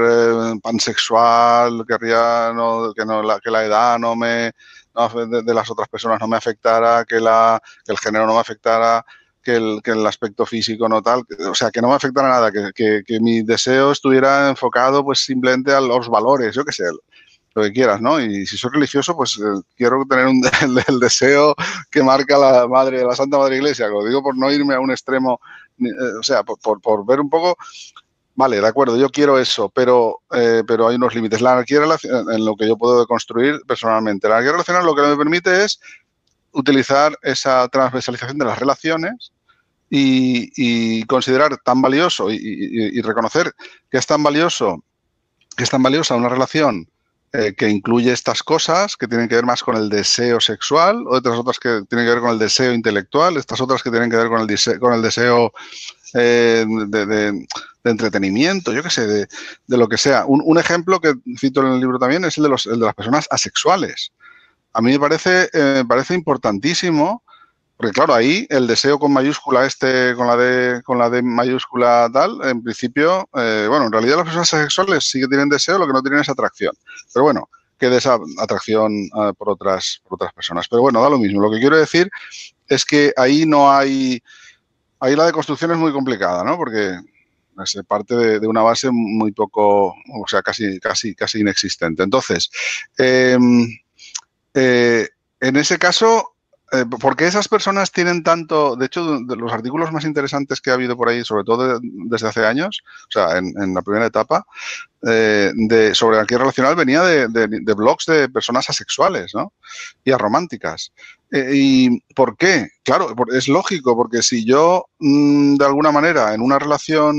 Speaker 2: pansexual, querría que la edad de las otras personas no me afectara, que el género no me afectara, que el aspecto físico no tal, o sea, que no me afectara nada, que mi deseo estuviera enfocado pues simplemente a los valores, yo qué sé, lo que quieras, ¿no? Y si soy religioso, pues quiero tener el deseo que marca la Santa Madre Iglesia, lo digo por no irme a un extremo, o sea, por ver un poco. Vale, de acuerdo, yo quiero eso, pero hay unos límites. La anarquía en lo que yo puedo construir personalmente. La anarquía relacional lo que me permite es utilizar esa transversalización de las relaciones y considerar tan valioso y reconocer que es tan valioso, que es tan valiosa una relación que incluye estas cosas que tienen que ver más con el deseo sexual, otras que tienen que ver con el deseo intelectual, estas otras que tienen que ver con el deseo de entretenimiento, yo qué sé, de lo que sea. Un ejemplo que cito en el libro también es el de las personas asexuales. A mí me parece importantísimo, porque claro, ahí el deseo con mayúscula con la D mayúscula tal, en principio, bueno, en realidad las personas asexuales sí que tienen deseo, lo que no tienen es atracción. Pero bueno, queda esa atracción por otras personas. Pero bueno, da lo mismo. Lo que quiero decir es que ahí no hay. Ahí la deconstrucción es muy complicada, ¿no? Porque se parte de una base muy poco, o sea, casi inexistente. Entonces, eh, en ese caso, ¿por qué esas personas tienen tanto? De hecho, de los artículos más interesantes que ha habido por ahí, sobre todo desde hace años, o sea, en la primera etapa, sobre anarquía relacional venía de blogs de personas asexuales, ¿no? Y arománticas. ¿Y por qué? Claro, es lógico, porque si yo, de alguna manera, en una relación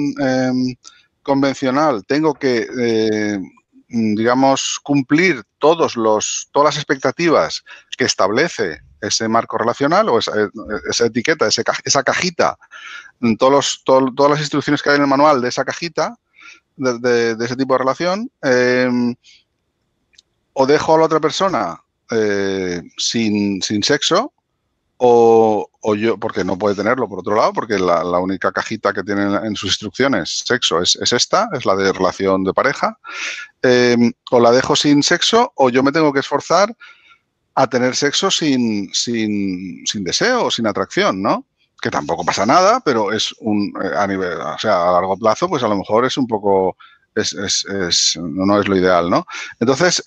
Speaker 2: convencional tengo que, digamos, cumplir todas las expectativas que establece ese marco relacional o esa etiqueta, esa cajita, todas las instrucciones que hay en el manual de esa cajita, de ese tipo de relación, o dejo a la otra persona sin sexo, o yo, porque no puede tenerlo por otro lado, porque la única cajita que tiene en sus instrucciones sexo es esta, es la de relación de pareja, o la dejo sin sexo o yo me tengo que esforzar a tener sexo sin deseo o sin atracción, ¿no? Que tampoco pasa nada, pero es a nivel, o sea, a largo plazo, pues a lo mejor es un poco, no es lo ideal, ¿no? Entonces,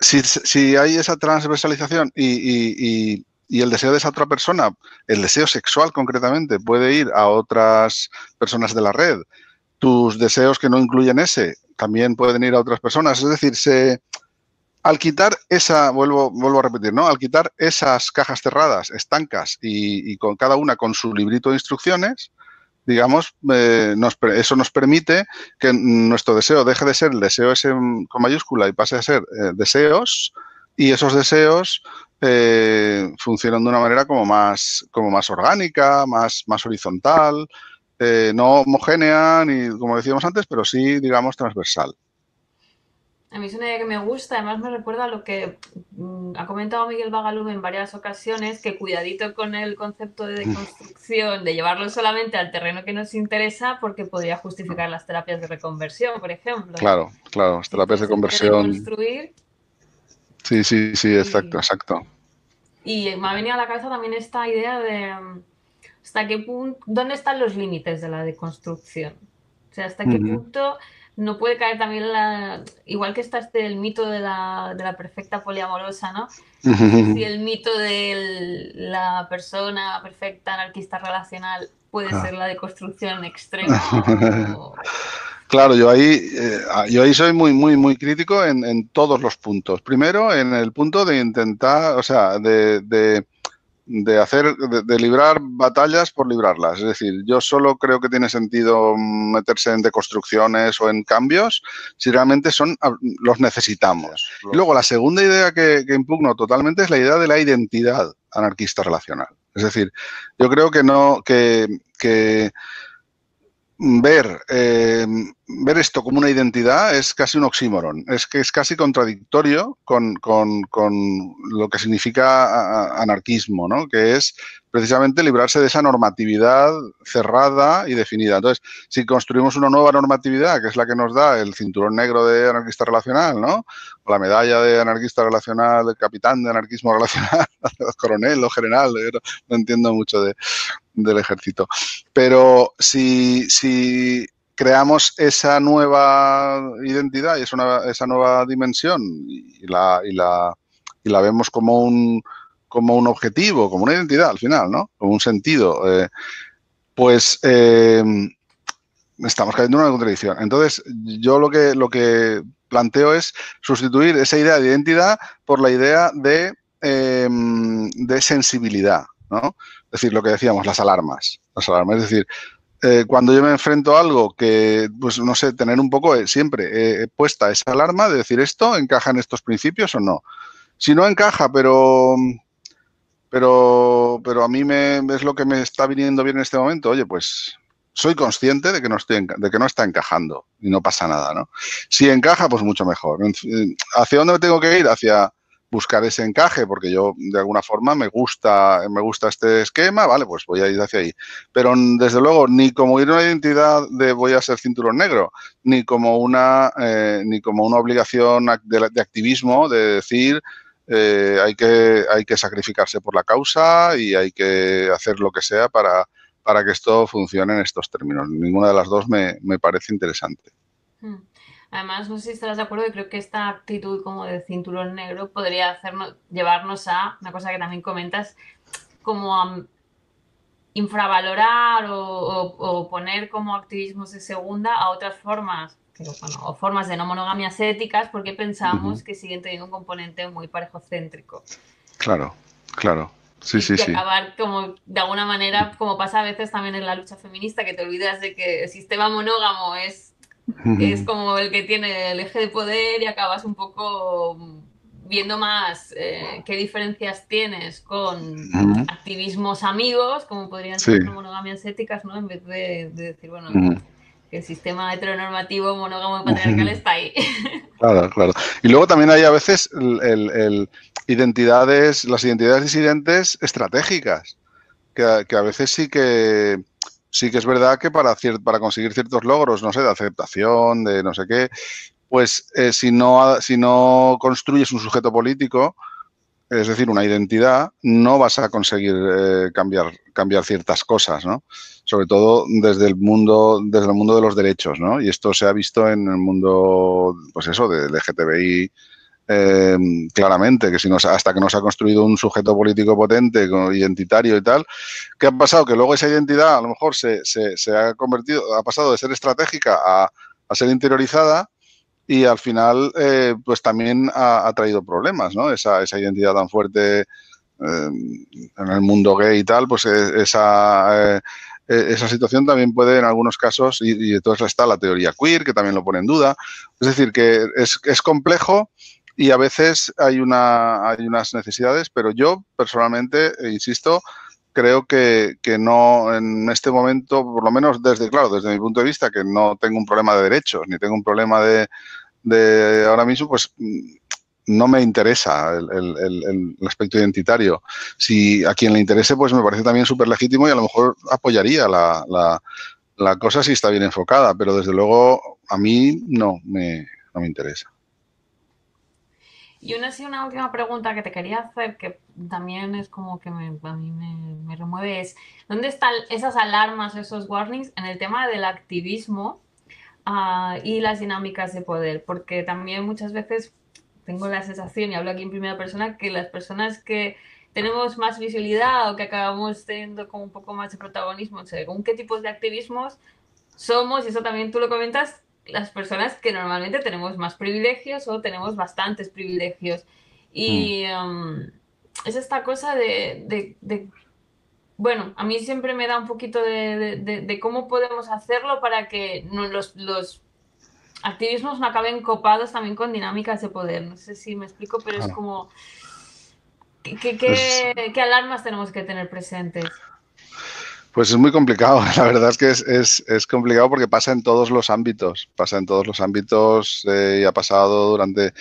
Speaker 2: si hay esa transversalización y el deseo de esa otra persona, el deseo sexual concretamente, puede ir a otras personas de la red, tus deseos que no incluyen ese también pueden ir a otras personas. Es decir, al quitar vuelvo a repetir, ¿no? Al quitar esas cajas cerradas, estancas y con cada una con su librito de instrucciones, digamos, eso nos permite que nuestro deseo deje de ser el deseo ese con mayúscula y pase a ser deseos, y esos deseos funcionan de una manera como más orgánica, más horizontal, no homogénea, ni como decíamos antes, pero sí, digamos, transversal.
Speaker 1: A mí es una idea que me gusta, además me recuerda a lo que ha comentado Miguel Bagalú en varias ocasiones, que cuidadito con el concepto de deconstrucción, de llevarlo solamente al terreno que nos interesa, porque podría justificar las terapias de reconversión, por ejemplo.
Speaker 2: Claro, las terapias de conversión.
Speaker 1: Deconstruir.
Speaker 2: Sí, exacto.
Speaker 1: Y me ha venido a la cabeza también esta idea de hasta qué punto, ¿dónde están los límites de la deconstrucción? O sea, hasta qué punto no puede caer también igual que está el mito de la perfecta poliamorosa, ¿no? Si el mito de la persona perfecta anarquista relacional puede ser la deconstrucción extrema.
Speaker 2: Claro, yo ahí soy muy crítico en todos los puntos. Primero, en el punto de intentar, o sea, de librar batallas por librarlas. Es decir, yo solo creo que tiene sentido meterse en deconstrucciones o en cambios si realmente los necesitamos. Y luego, la segunda idea que impugno totalmente es la idea de la identidad anarquista relacional. Es decir, yo creo que ver esto como una identidad es casi un oxímoron, es casi contradictorio con lo que significa anarquismo, ¿no? Que es precisamente librarse de esa normatividad cerrada y definida. Entonces, si construimos una nueva normatividad, que es la que nos da el cinturón negro de anarquista relacional, ¿no? O la medalla de anarquista relacional, el capitán de anarquismo relacional, coronel o general, no entiendo mucho del ejército. Pero si creamos esa nueva identidad y esa nueva dimensión y la vemos como un objetivo, como una identidad al final, ¿no? Como un sentido, pues estamos cayendo en una contradicción. Entonces, yo lo que planteo es sustituir esa idea de identidad por la idea de sensibilidad, ¿no? Es decir, lo que decíamos, las alarmas. Es decir, cuando yo me enfrento a algo que, pues no sé, tener un poco siempre puesta esa alarma de decir, ¿esto encaja en estos principios o no? Si no encaja, pero a mí es lo que me está viniendo bien en este momento, oye, pues soy consciente de que no está encajando y no pasa nada, ¿no? Si encaja, pues mucho mejor. ¿Hacia dónde me tengo que ir? Hacia buscar ese encaje, porque yo de alguna forma me gusta este esquema, vale, pues voy a ir hacia ahí. Pero desde luego, ni como ir a una identidad de voy a ser cinturón negro, ni como una obligación de activismo, de decir hay que sacrificarse por la causa y hay que hacer lo que sea para que esto funcione en estos términos. Ninguna de las dos me parece interesante.
Speaker 1: Además, no sé si estarás de acuerdo, y creo que esta actitud como de cinturón negro podría llevarnos a una cosa que también comentas, como a infravalorar o poner como activismos de segunda a otras formas, o formas de no monogamias éticas, porque pensamos que siguen teniendo un componente muy parejocéntrico.
Speaker 2: Claro. Sí.
Speaker 1: Acabar como, de alguna manera, como pasa a veces también en la lucha feminista, que te olvidas de que el sistema monógamo es como el que tiene el eje de poder y acabas un poco viendo más qué diferencias tienes con activismos amigos, como podrían ser monogamias éticas, ¿no? En vez de decir, bueno, que el sistema heteronormativo monógamo y patriarcal está ahí.
Speaker 2: Claro. Y luego también hay a veces las identidades disidentes estratégicas, que a veces sí que es verdad que para conseguir ciertos logros, no sé, de aceptación, de no sé qué, pues si no construyes un sujeto político, es decir, una identidad, no vas a conseguir cambiar ciertas cosas, ¿no? Sobre todo desde el mundo de los derechos, ¿no? Y esto se ha visto en el mundo, pues eso, de LGTBI, claramente, que si no, hasta que no se ha construido un sujeto político potente, identitario y tal, ¿qué ha pasado? Que luego esa identidad a lo mejor se ha pasado de ser estratégica a ser interiorizada, y al final pues también ha traído problemas, ¿no? Esa identidad tan fuerte en el mundo gay y tal, pues esa situación también puede en algunos casos, y entonces está la teoría queer, que también lo pone en duda. Es decir, que es complejo y a veces hay unas necesidades, pero yo personalmente, insisto, creo que no en este momento, por lo menos desde mi punto de vista, que no tengo un problema de derechos, ni tengo un problema de ahora mismo, pues no me interesa el aspecto identitario. Si a quien le interese, pues me parece también súper legítimo y a lo mejor apoyaría la cosa si está bien enfocada, pero desde luego a mí no me interesa.
Speaker 1: Y una última pregunta que te quería hacer, que también es como que a mí me remueve, es ¿dónde están esas alarmas, esos warnings en el tema del activismo y las dinámicas de poder? Porque también muchas veces tengo la sensación, y hablo aquí en primera persona, que las personas que tenemos más visibilidad o que acabamos teniendo como un poco más de protagonismo según qué tipos de activismos somos, y eso también tú lo comentas, las personas que normalmente tenemos más privilegios o tenemos bastantes privilegios.
Speaker 2: Mm.
Speaker 1: Y es esta cosa bueno, a mí siempre me da un poquito de cómo podemos hacerlo para que no, los activismos no acaben copados también con dinámicas de poder. No sé si me explico, pero es
Speaker 2: Claro.
Speaker 1: como,
Speaker 2: Es,
Speaker 1: ¿qué alarmas tenemos que tener presentes?
Speaker 2: Pues es muy complicado, la verdad es que es complicado porque pasa en todos los ámbitos y ha pasado durante,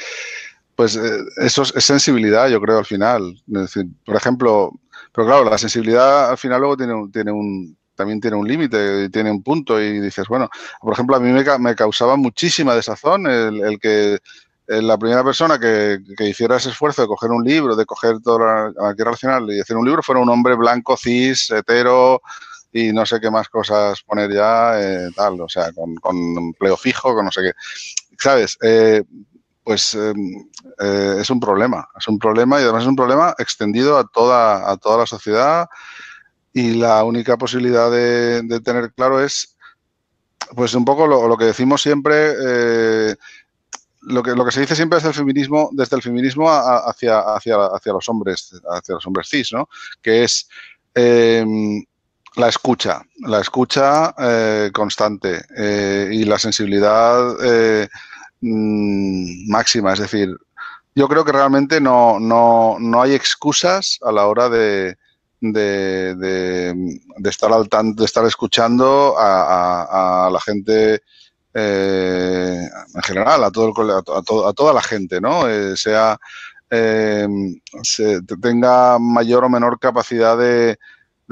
Speaker 2: pues eso es sensibilidad, yo creo, al final. Es decir, por ejemplo, pero claro, la sensibilidad al final luego también tiene un límite, tiene un punto y dices, bueno, por ejemplo, a mí me causaba muchísima desazón el que la primera persona que hiciera ese esfuerzo de coger un libro, de coger toda la aquí relacional y hacer un libro, fuera un hombre blanco, cis, hetero y no sé qué más cosas poner ya, tal, o sea, con empleo fijo, con no sé qué. ¿Sabes? Pues es un problema y además es un problema extendido a toda la sociedad y la única posibilidad de tener claro es pues un poco lo que decimos siempre, lo que se dice siempre desde el feminismo hacia los hombres cis, ¿no? Que es eh, la escucha constante y la sensibilidad máxima. Es decir, yo creo que realmente no hay excusas a la hora de estar al tanto, de estar escuchando a la gente en general, a toda la gente, ¿no? Eh, tenga mayor o menor capacidad de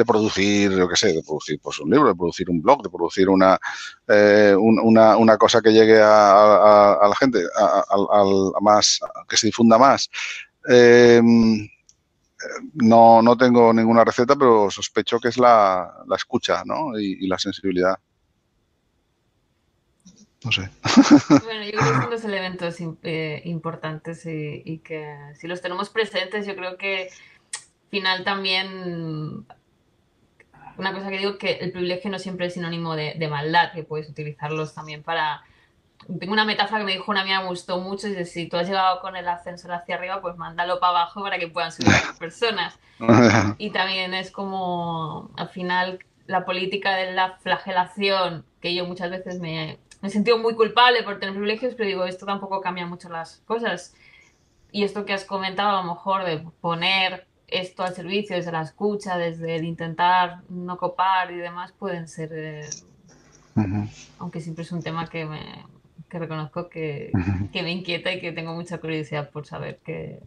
Speaker 2: producir, yo qué sé, de producir pues, un libro, de producir un blog, de producir una cosa que llegue a la gente, que se difunda más. Eh, no tengo ninguna receta, pero sospecho que es la escucha, ¿no? Y la sensibilidad. No sé.
Speaker 1: Bueno, yo creo que son dos elementos importantes y que si los tenemos presentes, yo creo que al final también una cosa que digo que el privilegio no siempre es sinónimo de maldad, que puedes utilizarlos también para... Tengo una metáfora que me dijo una amiga, me gustó mucho, y dice, si tú has llegado con el ascensor hacia arriba, pues mándalo para abajo para que puedan subir otras personas. Y también es como, al final, la política de la flagelación, que yo muchas veces me he sentido muy culpable por tener privilegios, pero digo, esto tampoco cambia mucho las cosas. Y esto que has comentado, a lo mejor, de poner esto al servicio desde la escucha, desde el intentar no copar y demás, pueden ser, aunque siempre es un tema que reconozco que me inquieta y que tengo mucha curiosidad por saber qué.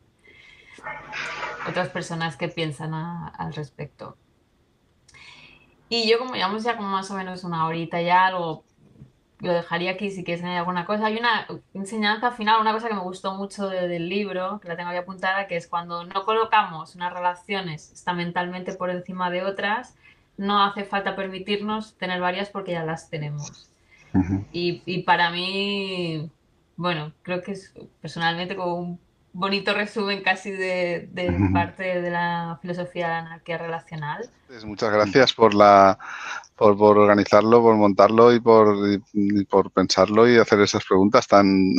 Speaker 1: otras personas que piensan al respecto. Y yo, como llevamos ya como más o menos una horita ya, algo lo dejaría aquí si quieres añadir alguna cosa. Hay una enseñanza final, una cosa que me gustó mucho del libro, que la tengo ahí apuntada, que es cuando no colocamos unas relaciones estamentalmente por encima de otras, no hace falta permitirnos tener varias porque ya las tenemos.
Speaker 2: Ujú.
Speaker 1: Y para mí, bueno, creo que es personalmente como un bonito resumen casi de
Speaker 2: Ujú.
Speaker 1: parte de la filosofía de la anarquía relacional.
Speaker 2: Muchas gracias por organizarlo, por montarlo y por pensarlo y hacer esas preguntas tan,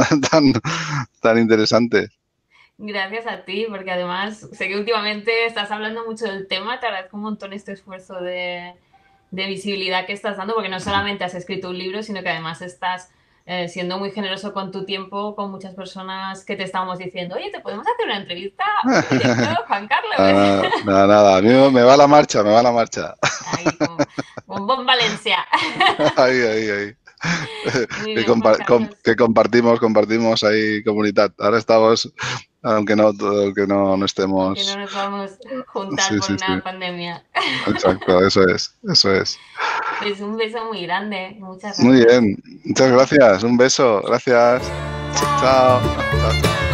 Speaker 2: tan interesantes.
Speaker 1: Gracias a ti, porque además sé que últimamente estás hablando mucho del tema, te agradezco un montón este esfuerzo de visibilidad que estás dando, porque no solamente has escrito un libro, sino que además estás siendo muy generoso con tu tiempo, con muchas personas que te estábamos diciendo, oye, ¿te podemos hacer una entrevista? Un directo, Juan Carlos.
Speaker 2: Nada, nada, a mí me va la marcha, me va la marcha.
Speaker 1: Ahí, con Bon Valencia.
Speaker 2: Ahí, ahí, ahí.
Speaker 1: Muy bien, Juan Carlos.
Speaker 2: Que compartimos ahí comunidad. Ahora estamos, aunque no
Speaker 1: Aunque no
Speaker 2: estemos.
Speaker 1: nos vamos a juntar
Speaker 2: Sí,
Speaker 1: por
Speaker 2: sí, sí.
Speaker 1: una pandemia.
Speaker 2: Exacto, eso es, eso es.
Speaker 1: Pues un beso muy grande. Muchas
Speaker 2: Muy
Speaker 1: gracias.
Speaker 2: bien, muchas gracias. Un beso, gracias.
Speaker 1: Chao.
Speaker 2: Chao. Chao, chao.